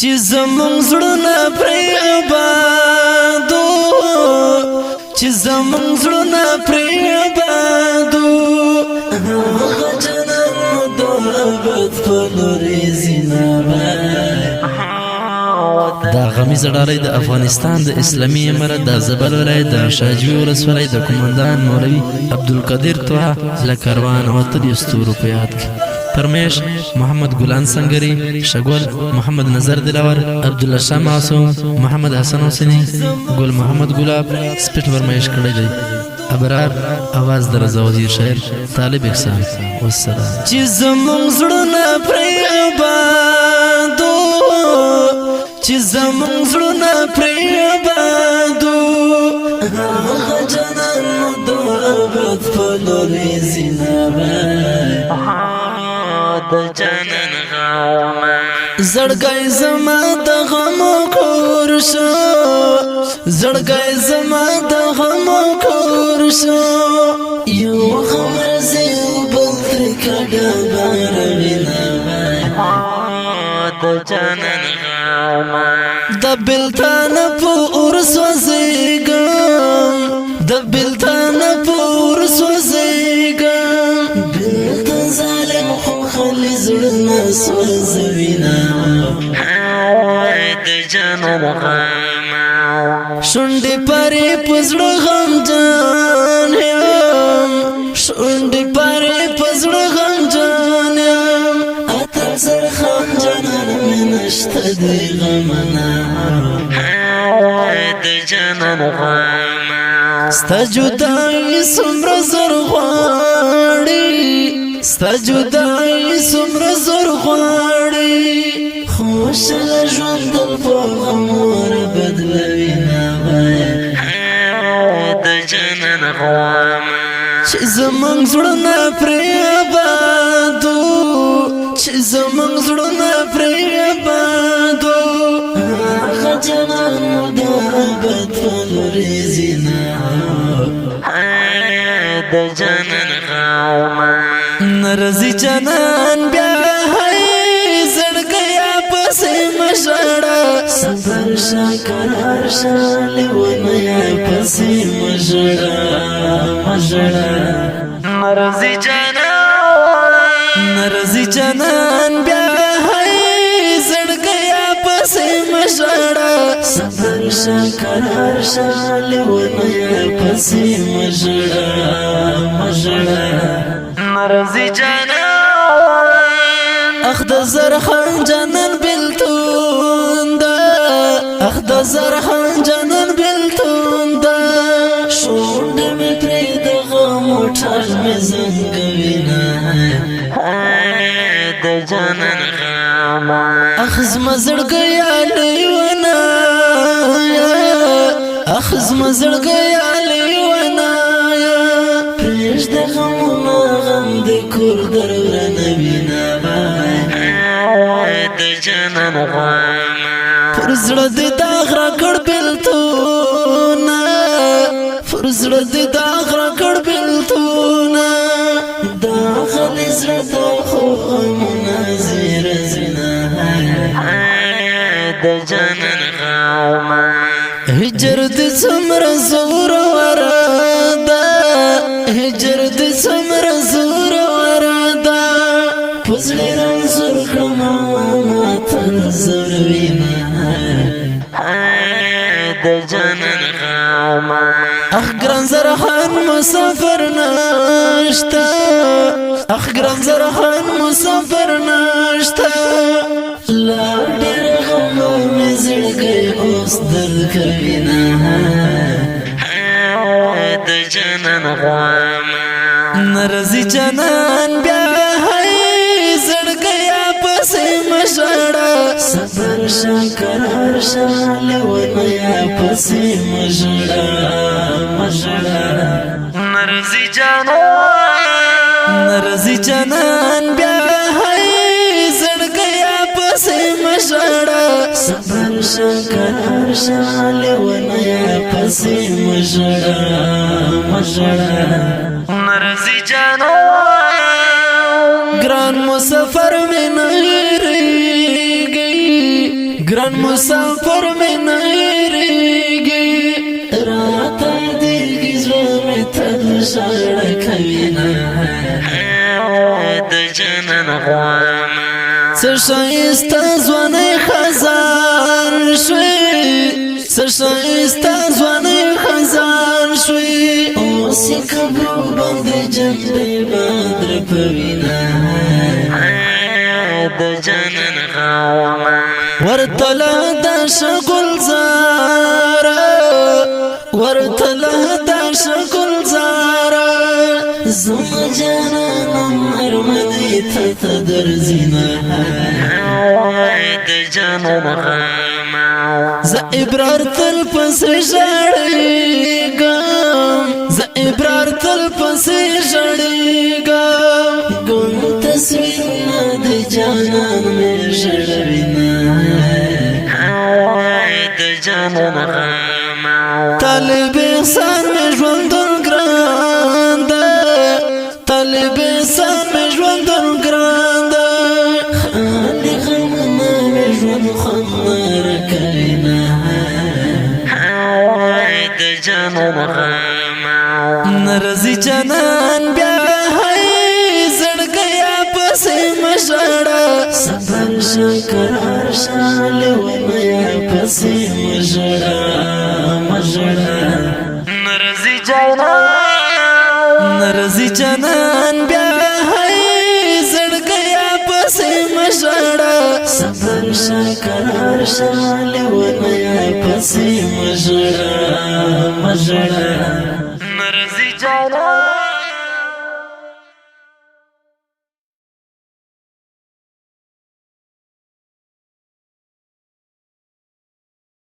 چې زمونږ زړونه پرې آبادو چې زمونږ زړونه پرې آبادو هغه جنت مو د ابد په لورې دا غمیزه ډالۍ د افغانستان د اسلامي امارت د زبل ولایت د شاجوی ولسوالۍ د قومندان مولوي عبدالقدیر طه له کاروان او اتریو ستورو په یاد کې پرمیش محمد ګلان سنگری شګول محمد نظر دلاور عبدالله شاه معصوم محمد حسن حسینی ګل محمد ګلاب سپیټ ورمایش کړی دی ابرار आवाज د رضاوزیر شاعر طالب احسان والسلام چې زمونږ زړونه پرې آبادو چې زمونږ زړونه پرې آبادو هغه جنت مو د ابد په لورې د جنن غاما زړګی زما د غمو کور شو زړګی زما د غمو کور شو یو غم راځي بل ترې کډه بار وینا د جنن غاما د بلتان په اور سوځېږم د بلتان په اور سوځېږم بلتان ظالم خو خلي زړونه سوځوينه د جنن غاما شونډې پرې په زړه غمجان یم شونډې پرې په زړه غمجان یم اتر سر غمجانان مې نشته دی غمنه د جنن غاما ستا جدایي څومره زر غواړي ستا جدایي څومره زر غواړي خوشاله ژوند تل په غمور بدلوي نه د جنن غاما چې زمونږ زړونه پرې آبادو چې زمونږ زړونه پرې آبادو هغه جنت مو د ابد په لورې د جنن غاما نرزي جنان بیا هی زړګیا پسې مژړه صبر شه قرار شه لیونیا پسې مژړه نرزي جنان بیا هی زړګیا پسې مژړه صبر شه قرار شه لیونیا پسې مژړه مرزي جنان اخد زرخان جنن بلتون دا اخد زرخان جنن بلتون دا شوند می پرید غمو ټال می زنګوینا د جنن غاما اخز مزړګیا لیونا اخز مزړګیا لیونا پرېږ د غمونو غم د کور درورنه وینا د جنن غاما پر زړه د داغ راکړ بېلتونه پر زړه د داغ راکړ بېلتونه داغلې زړه د خو غمونه زیره زینا د جنن غاما هجر د څومره زوروره ده هجر د څومره زوروره ده په زړه رنځور کړمه ماته زوروینه د جنن غاما اخ ګران زرخان مسافر نشته اخ ګران زرخان مسافر نشته لا ډېر غمو مې زړګی اوس درد کوینه د جنن غاما نرزي جنان بیا هی زړګیا پسې مژړه صبر شه قرار شه لیونیا پسې مژړه نرزي جنان بیا هی زړګیا پسې مژړه صبر شه قرار شه لیونیا پسې مژړه نرزي جنان ګران مسافر مې نه هېرېږي ګران مسافر مې نه هېرېږي راته دیږي زړه مې تل ژړه کوي نه د جانان غواړمه څه ښایسته ځوانۍ خزان شوې څه ښایسته ځوانۍ خزان شوې اوس یې کبلو باندې جنډۍ بدر په وینه د جانان غواړمه ورتله د شګلزاره ورتله د شګلزاره زما جانانه نرمدې ته درځینه د جانان غمه زه ابرار تل پسې ژړېږم زه ابرار تل پسې ژړېږم ګل تصویرونه د جانان مې ژړوینه د جانان غمه طالب احسان مې ژوندون ګران ده طالب احسان مې ژوندون ګران ده خالي غمونه مې ژوند خوندور کوي نه د جانان غمه نه راځي جانان بیا مژړه صبر شه قرار شه لیونیا پسې مژړه مژړه نرځي جانان بیا زړګیا پسې مژړه صبر شه قرار شه لیونیا پسې مژړه مژړه نرځي جانان